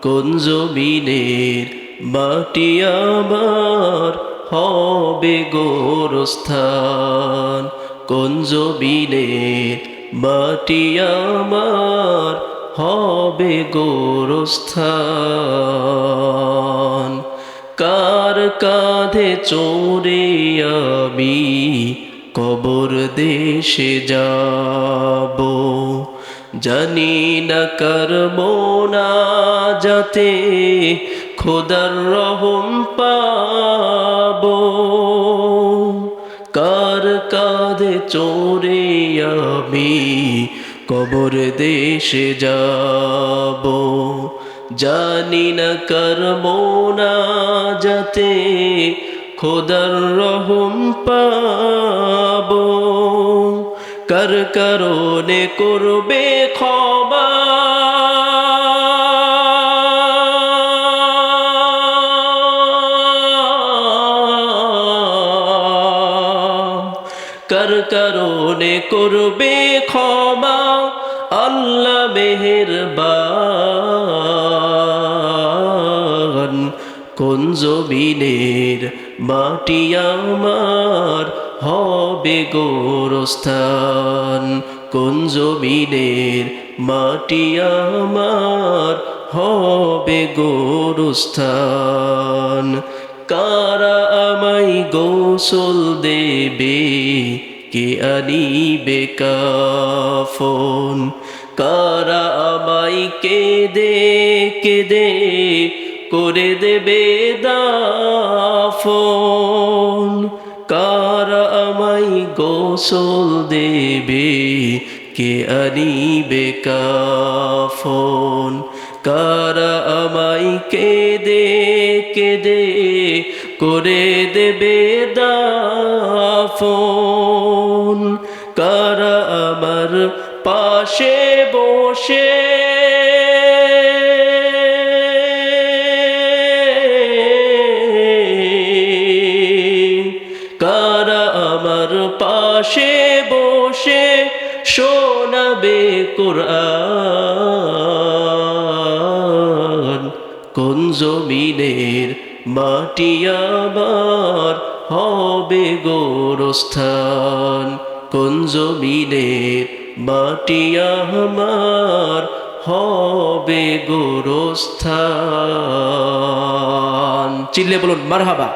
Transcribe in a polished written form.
কোন জমিনের মাটি আমার হবে গোরস্থান, কোন জমিনের মাটি আমার হবে গোরস্থান। কার কাঁধে চড়ে আমি কবর দেশে যাব, জানি না কার মোনাজাতে খোদার রহম পাবো। কার কাঁধে চড়ে আমি কবর দেশে যাব, জানি না কার মোনাজাতে খোদার রহম পাবো। কার কারণে করবে ক্ষমা কার কারণে করবে ক্ষমা আল্লাহ মেহেরবান। কোন জমিনের মাটি আমার হবে গোরস্থান, কোন জমিনের মাটি আমার হবে গোরস্থান। কারা আমায় গোসল দেবে, কে আনিবে কাফন, কারা আমায় কেঁদে কেঁদে করে দেবে দাফন। কারা আমায় গোসল দেবে, কে আনিবে কাফন, কারা আমায় কেঁদে কেঁদে করে দেবে দাফন। কারা আমার পাশে বসে কারা আমার পাশে বসে শোনাবে কুরআন। কোন জমিনের মাটি আমার হবে গোরস্থান, কোন জমিনের মাটি আমার হবে গোরস্থান। চিল্লে বলুন মারহাবা।